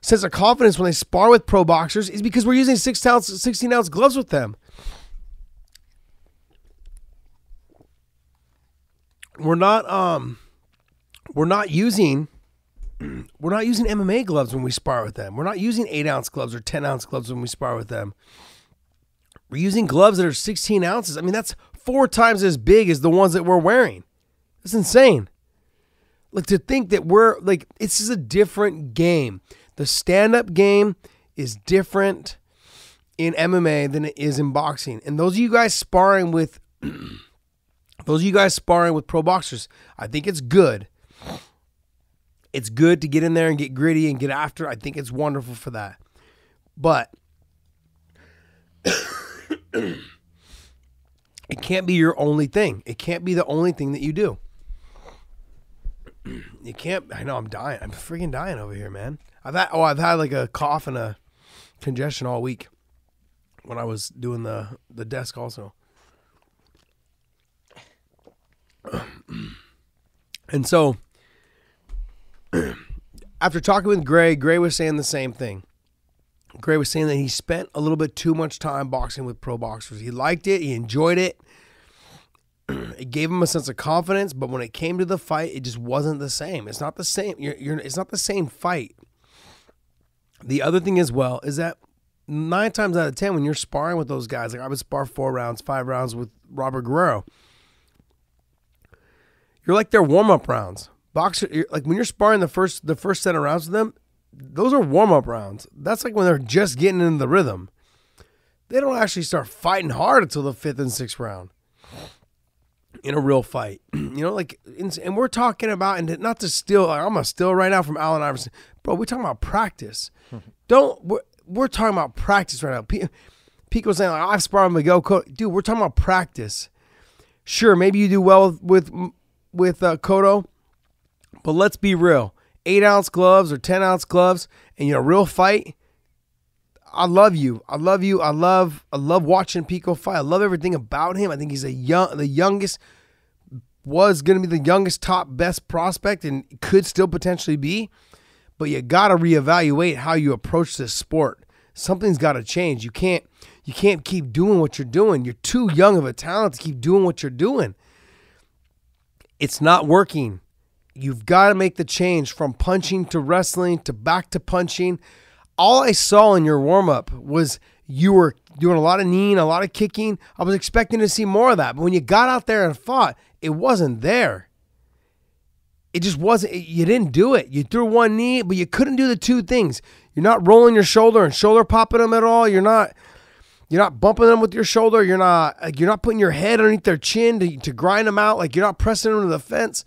sense of confidence when they spar with pro boxers is because we're using 16-ounce gloves with them. We're not using we're not using MMA gloves when we spar with them. We're not using 8-ounce gloves or 10-ounce gloves when we spar with them. We're using gloves that are 16 ounces. I mean, that's 4 times as big as the ones that we're wearing. That's insane. Like, to think that we're like, this is a different game. The stand-up game is different in MMA than it is in boxing. And those of you guys sparring with pro boxers, I think it's good. It's good to get in there and get gritty and get after. I think it's wonderful for that. But it can't be your only thing. It can't be the only thing that you do. You can't. I know, I'm dying. I'm freaking dying over here, man. I've had like a cough and a congestion all week when I was doing the desk also. And so after talking with Gray was saying the same thing. Gray was saying that he spent a little bit too much time boxing with pro boxers. He liked it. He enjoyed it. It gave him a sense of confidence, but when it came to the fight, it just wasn't the same. It's not the same. It's not the same fight. The other thing as well is that 9 times out of 10, when you're sparring with those guys, like I would spar 4 rounds, 5 rounds with Robert Guerrero, you're like their warm-up rounds. Boxer, like when you're sparring the first set of rounds with them, those are warm-up rounds. That's like when they're just getting into the rhythm. They don't actually start fighting hard until the 5th and 6th round in a real fight. And we're talking about, and not to steal, like, I'm going to steal right now from Allen Iverson. Bro, we're talking about practice. We're talking about practice right now. Pico's saying, like, I've sparred with Miguel. Dude, we're talking about practice. Sure, maybe you do well with Cotto, but let's be real. 8-ounce gloves or 10-ounce gloves, and you're a real fight. I love you. I love watching Pico fight. I love everything about him. I think he's was going to be the youngest, top, best prospect, and could still potentially be. But you got to reevaluate how you approach this sport. Something's got to change. You can't keep doing what you're doing. You're too young of a talent to keep doing what you're doing. It's not working. You've got to make the change from punching to wrestling to back to punching. All I saw in your warm-up was you were doing a lot of kneeing, a lot of kicking. I was expecting to see more of that. But when you got out there and fought, it wasn't there. It just wasn't. You didn't do it. You threw one knee, but you couldn't do the 2 things. You're not rolling your shoulder and shoulder popping them at all. You're not bumping them with your shoulder. You're not putting your head underneath their chin to grind them out. Like, you're not pressing them to the fence.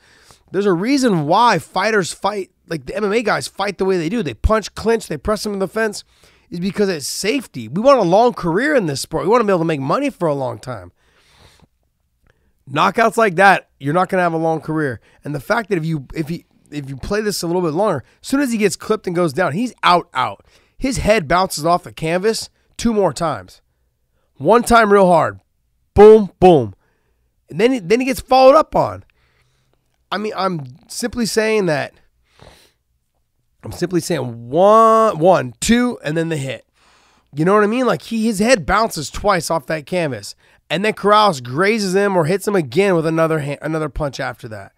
There's a reason why fighters fight, like the MMA guys fight the way they do. They punch, clinch, they press them to the fence. Is because it's safety. We want a long career in this sport. We want to be able to make money for a long time. Knockouts like that, you're not going to have a long career. And the fact that if you play this a little bit longer, as soon as he gets clipped and goes down, he's out. His head bounces off the canvas 2 more times. 1 time real hard. Boom, boom. And then he gets followed up on. I mean, I'm simply saying 1, 2, and then the hit. You know what I mean? Like, his head bounces twice off that canvas, and then Corrales grazes him or hits him again with another punch after that.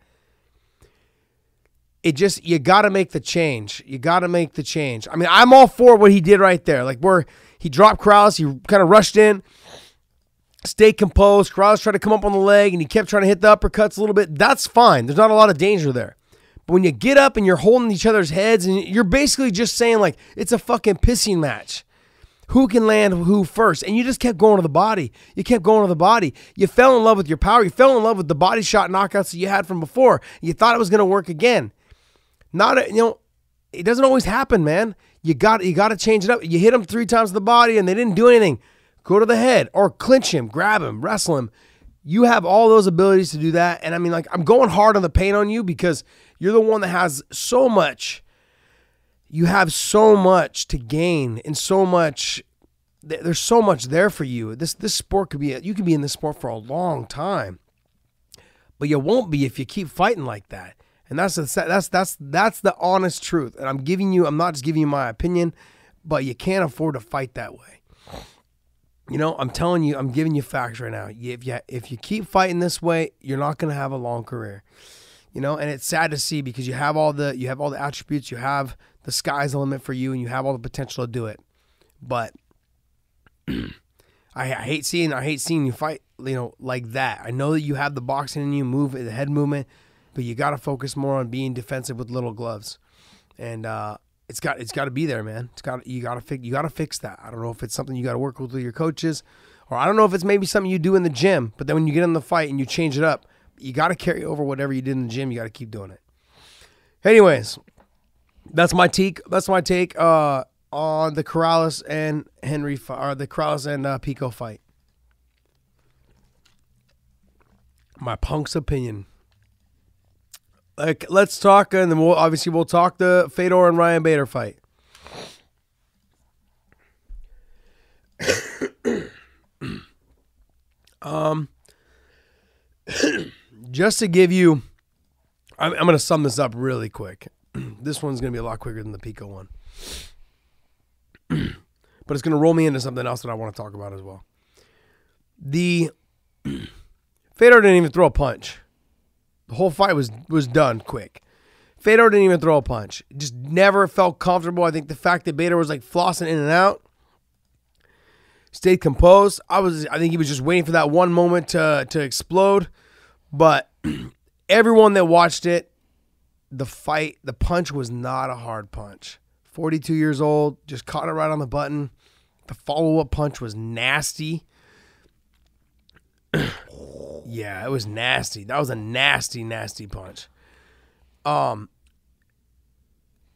You got to make the change. I mean, I'm all for what he did right there. Like, where he dropped Corrales, he kind of rushed in, stayed composed. Corrales tried to come up on the leg, and he kept trying to hit the uppercuts a little bit. That's fine. There's not a lot of danger there. But when you get up and you're holding each other's heads, and you're basically just saying, like, it's a fucking pissing match. Who can land who first? And you just kept going to the body. You fell in love with your power. You fell in love with the body shot knockouts that you had from before. You thought it was going to work again. It doesn't always happen, man. You got to change it up. You hit them 3 times to the body, and they didn't do anything. Go to the head or clinch him, grab him, wrestle him. You have all those abilities to do that. And I mean, like, I'm going hard on the paint on you because you're the one that has so much. You have so much to gain and so much. There's so much there for you. This sport you could be in this sport for a long time, but you won't be if you keep fighting like that. And that's the honest truth. And I'm not just giving you my opinion, but you can't afford to fight that way. I'm telling you, I'm giving you facts right now. If you keep fighting this way, you're not going to have a long career. You know, and it's sad to see because you have all the attributes, you have the sky's the limit for you, and you have all the potential to do it. But I hate seeing you fight, you know, like that. I know that you have the boxing in you, the head movement, but you got to focus more on being defensive with little gloves, and it's got to be there, man. You got to fix that. I don't know if it's something you got to work with your coaches, or I don't know if it's maybe something you do in the gym. But then when you get in the fight and you change it up, you got to carry over whatever you did in the gym. You got to keep doing it. Anyways, that's my take. On the Corrales and the Corrales and Pico fight. My punk's opinion. Like, let's talk, and then we'll talk the Fedor and Ryan Bader fight. Just to give you, I'm going to sum this up really quick. This one's going to be a lot quicker than the Pico one. But it's going to roll me into something else that I want to talk about as well. The Fedor didn't even throw a punch. The whole fight was done quick. Fedor didn't even throw a punch. Just never felt comfortable. I think the fact that Bader was like flossing in and out, stayed composed. I think he was just waiting for that one moment to explode. But everyone that watched it, the punch was not a hard punch. 42 years old, just caught it right on the button. The follow-up punch was nasty. Yeah, it was nasty. That was a nasty, nasty punch. I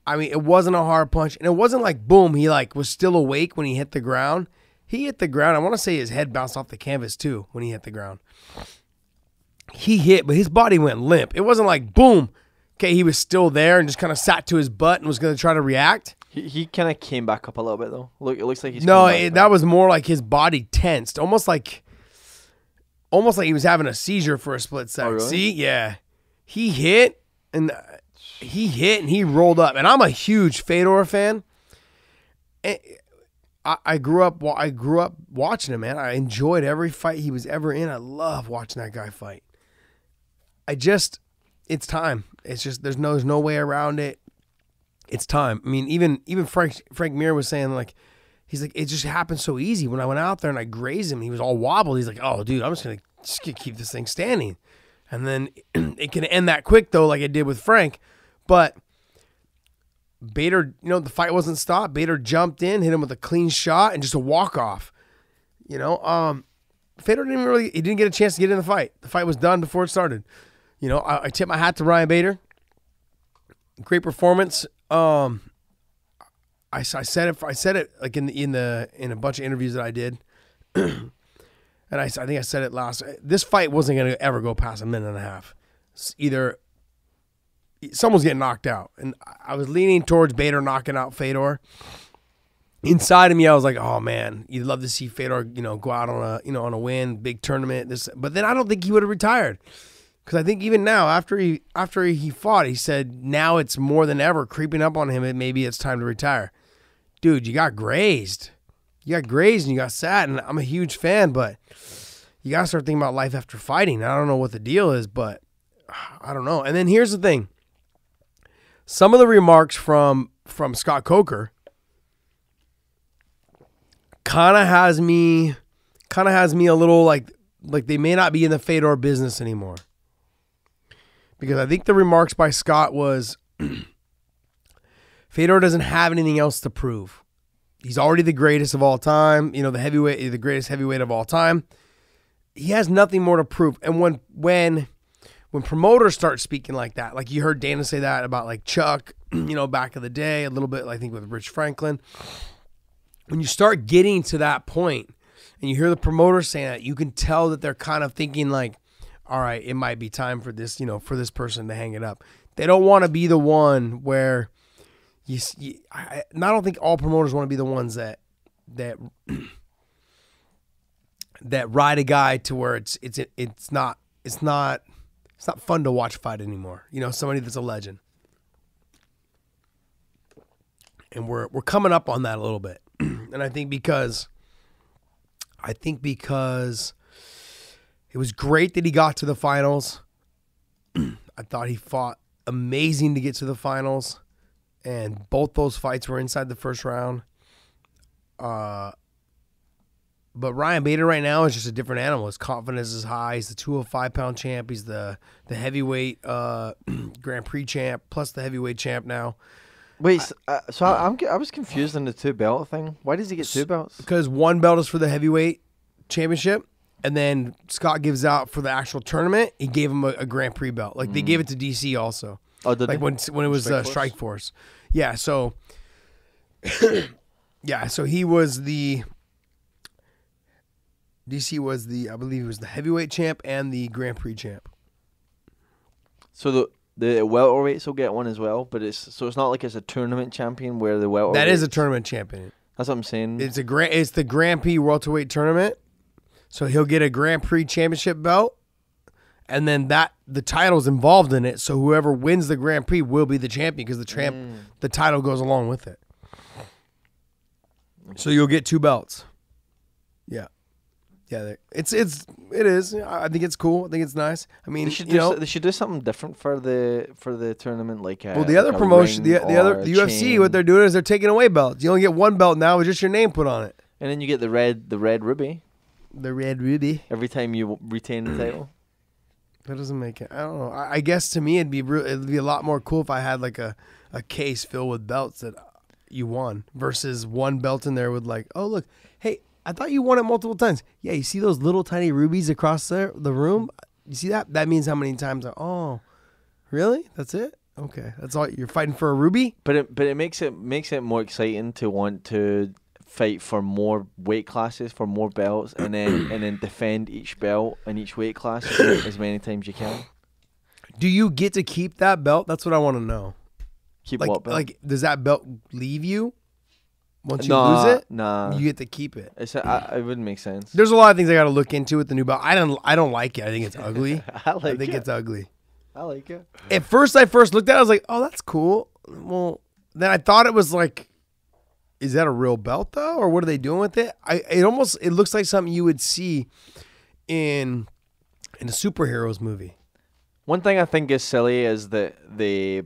mean, it wasn't a hard punch, and it wasn't like, boom, he like was still awake when he hit the ground. He hit the ground. I want to say his head bounced off the canvas, too, when he hit the ground. He hit, but his body went limp. It wasn't like, boom, okay, he was still there and just kind of sat to his butt and was going to try to react. He kind of came back up a little bit, though. It looks like he's that was more like his body tensed, almost like he was having a seizure for a split second. Oh, really? See? Yeah. He hit and he rolled up. And I'm a huge Fedor fan. I grew up watching him, man. I enjoyed every fight he was ever in. I love watching that guy fight. It's time. It's just there's no way around it. It's time. I mean, even Frank Mir was saying, like, he's like, it just happened so easy. When I went out there and I grazed him, he was all wobbled. He's like, oh, dude, I'm just gonna keep this thing standing. And then it can end that quick though, like it did with Frank. But Bader, the fight wasn't stopped. Bader jumped in, hit him with a clean shot, and just a walk-off. Fedor didn't get a chance to get in the fight. The fight was done before it started. I tip my hat to Ryan Bader. Great performance. I said it like in a bunch of interviews that I did. And I think I said it last. This fight wasn't going to ever go past a minute and a half. Either someone's getting knocked out, and I was leaning towards Bader knocking out Fedor. Inside of me, I was like, "Oh man, you'd love to see Fedor, go out on a win, big tournament." But then I don't think he would have retired, because I think even now, after he fought, he said now it's more than ever creeping up on him, and maybe it's time to retire. Dude, you got grazed. And you got sad, and I'm a huge fan, but you got to start thinking about life after fighting. I don't know what the deal is, but I don't know. And then here's the thing. Some of the remarks from Scott Coker kind of has me a little like they may not be in the Fedor business anymore. Because I think the remarks by Scott was Fedor doesn't have anything else to prove. He's already the greatest of all time, the greatest heavyweight of all time. He has nothing more to prove. And when promoters start speaking like that, like you heard Dana say that about like Chuck, back in the day, a little bit, I think with Rich Franklin. When you start getting to that point and you hear the promoters saying that, you can tell that they're kind of thinking like, all right, it might be time for this, for this person to hang it up. They don't want to be the one where I don't think all promoters want to be the ones that ride a guy to where it's not fun to watch fight anymore. Somebody that's a legend. And we're coming up on that a little bit. And I think because it was great that he got to the finals. I thought he fought amazing to get to the finals, and both those fights were inside the first round. But Ryan Bader right now is just a different animal. His confidence is high. He's the 205-pound champ. He's the heavyweight Grand Prix champ, plus the heavyweight champ now. Wait, I was confused on the 2 belt thing. Why does he get 2 belts? Because 1 belt is for the heavyweight championship, and then Scott gives out for the actual tournament. He gave him a Grand Prix belt. Like they gave it to DC also. Oh, did like they? when it was Strike Force. Yeah. So so he was the DC was the I believe he was the heavyweight champ and the Grand Prix champ. So the welterweights will get one as well, but it's not like it's a tournament champion where the welterweights. That is a tournament champion. That's what I'm saying. It's the Grand Prix welterweight tournament. So he'll get a Grand Prix championship belt, and then the title's involved in it. So whoever wins the Grand Prix will be the champion because the title goes along with it. So you'll get 2 belts. Yeah. Yeah, it is. I think it's cool. I think it's nice. I mean, they should do something different for the tournament, like the other promotion, the UFC, what they're doing is they're taking away belts. You only get 1 belt now with just your name put on it, and then you get the red ruby. The red ruby every time you retain the title. That doesn't make it. I don't know. I guess to me it'd be a lot more cool if I had like a case filled with belts that you won versus 1 belt in there with like, oh look, hey. I thought you won it multiple times. Yeah, you see those little tiny rubies across the room? You see that? That means how many times? Oh, really? That's it? Okay, that's all. You're fighting for a ruby? But it makes it more exciting to want to fight for more weight classes, for more belts, and then defend each belt and each weight class as many times you can. Do you get to keep that belt? That's what I want to know. Keep what belt? Like, does that belt leave you? Once you lose it, you get to keep it. It wouldn't make sense. There's a lot of things I got to look into with the new belt. I don't like it. I think it's ugly. I think it's ugly. I like it. At first, I looked at it, I was like, oh, that's cool. Well, then I thought it was like, is that a real belt though, or what are they doing with it? It looks like something you would see in a superheroes movie. One thing I think is silly is that they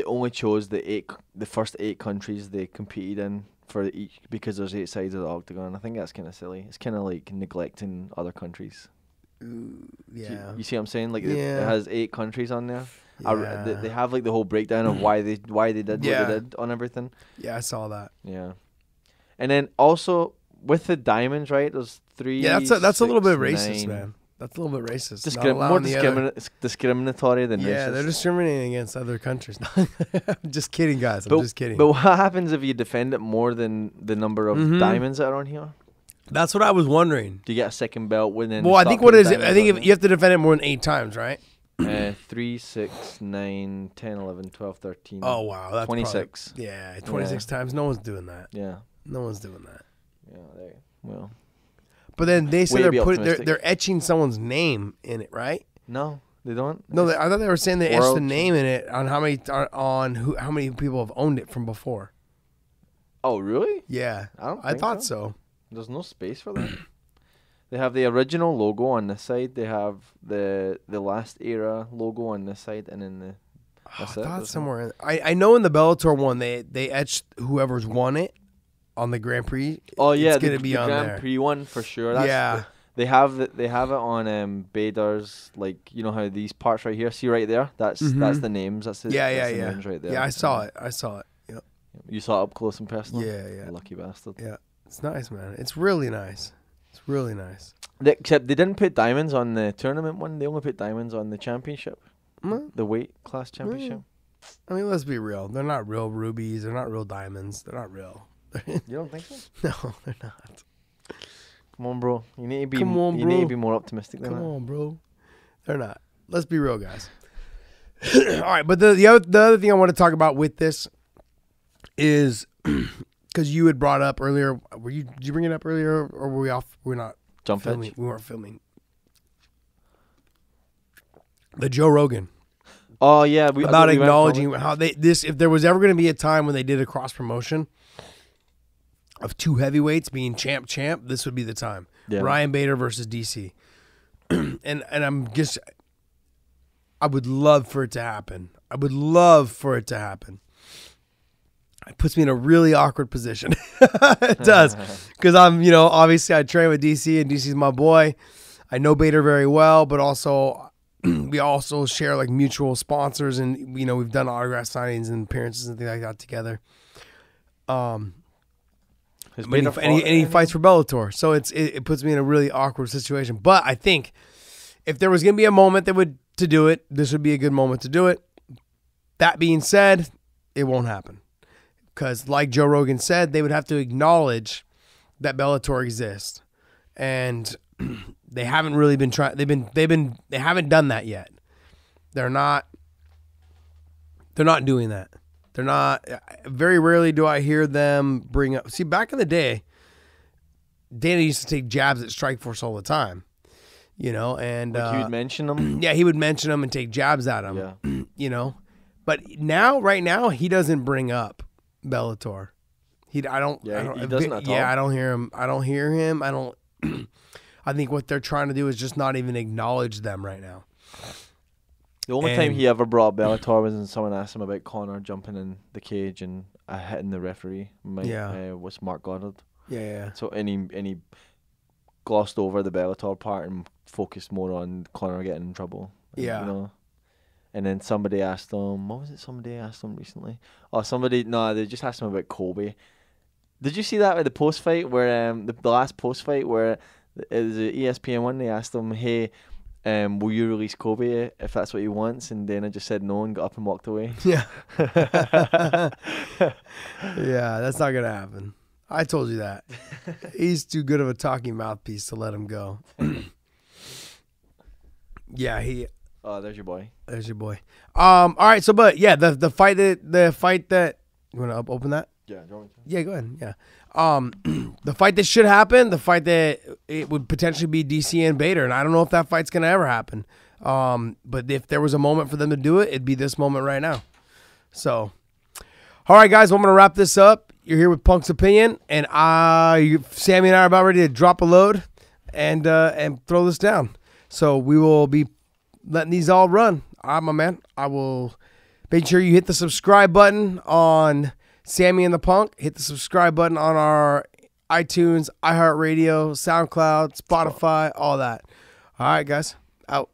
only chose the first 8 countries they competed in for each, because there's 8 sides of the octagon. I think that's kind of silly. It's kind of like neglecting other countries. Yeah. You see what I'm saying? Like yeah. it has 8 countries on there. Yeah. They have like the whole breakdown of why they did what they did on everything. Yeah, I saw that. Yeah. And then also with the diamonds, right? There's 3. Yeah, that's a little bit racist, man. That's a little bit racist. More discriminatory than racist. Yeah, they're discriminating against other countries. I'm just kidding, guys. I'm just kidding. But what happens if you defend it more than the number of diamonds that are on here? That's what I was wondering. Do you get a second belt within? Well, I think what it is, I think if you have to defend it more than 8 times, right? 3, 6, 9, 10, 11, 12, 13. Oh, wow. That's 26. Yeah, 26 times. No one's doing that. Yeah. No one's doing that. Yeah, well. But then they say they're etching someone's name in it, right? No, they don't. No, I thought they were saying they etched the name in it on how many people have owned it from before. Oh, really? Yeah, I thought so. There's no space for that. They have the original logo on this side. They have the last era logo on this side, and then I thought somewhere. I know in the Bellator one they etched whoever's won it on the Grand Prix. Oh yeah, it's gonna be on Grand there. Prix one for sure. They have it on Bader's, like, you know how these parts right here. See right there. That's the names. That's the names right there. Yeah, I saw it. Yep. You saw it up close and personal. Yeah. Lucky bastard. Yeah, it's nice, man. It's really nice. It's really nice. Except they didn't put diamonds on the tournament one. They only put diamonds on the championship, the weight class championship. I mean, let's be real. They're not real rubies. They're not real diamonds. They're not real. You don't think so? No, they're not. Come on, bro. You need to be. You need to be more optimistic than that. Come on, bro. They're not. Let's be real, guys. All right, but the other thing I want to talk about with this is because you had brought up earlier. Did you bring it up earlier, or were we off? We're not. Jump filming. We weren't filming. The Joe Rogan. Oh yeah, about acknowledging how if there was ever going to be a time when they did a cross promotion of 2 heavyweights being champ, this would be the time. Yeah. Ryan Bader versus DC. and I'm just I would love for it to happen. I would love for it to happen. It puts me in a really awkward position. It does. Because I'm, obviously I train with DC, and DC's my boy. I know Bader very well, but also we also share like mutual sponsors, and we've done autograph signings and appearances and things like that together. And he fights for Bellator, so it puts me in a really awkward situation. But I think if there was gonna be a moment to do it, this would be a good moment to do it. That being said, it won't happen because, like Joe Rogan said, they would have to acknowledge that Bellator exists, and they haven't really been trying. They haven't done that yet. They're not doing that. They're not. Very rarely do I hear them bring up. See, back in the day, Dana used to take jabs at Strikeforce all the time. And like he would mention them. Yeah, he would mention them and take jabs at them. Yeah. But right now, he doesn't bring up Bellator. He doesn't at all. Yeah, I don't hear him. I don't. I think what they're trying to do is just not even acknowledge them right now. The only time he ever brought up Bellator was when someone asked him about Conor jumping in the cage and hitting the referee. Was Mark Goddard. Yeah. So and he glossed over the Bellator part and focused more on Conor getting in trouble. Yeah. And then somebody asked him, what was it somebody asked him recently? They just asked him about Kobe. Did you see that with the post fight where the last post fight where it was the ESPN one? They asked him, "Hey, will you release Kobe if that's what he wants?" And Dana just said no and got up and walked away. Yeah. Yeah, that's not gonna happen. I told you that. He's too good of a talking mouthpiece to let him go. Yeah, Oh, there's your boy. There's your boy. All right. So, but yeah, the fight that you want to open that? Yeah. Do you want me to? Yeah, go ahead. Yeah. The fight that should happen, the fight that it would potentially be DC and Bader, and I don't know if that fight's gonna ever happen. But if there was a moment for them to do it, it'd be this moment right now. So, all right, guys, I'm gonna wrap this up. You're here with Punk's Opinion, and Sammy and I are about ready to drop a load and throw this down. So we will be letting these all run. My man, I will make sure you hit the subscribe button on Sammy and the Punk. Hit the subscribe button on our iTunes, iHeartRadio, SoundCloud, Spotify, all that. All right, guys, out.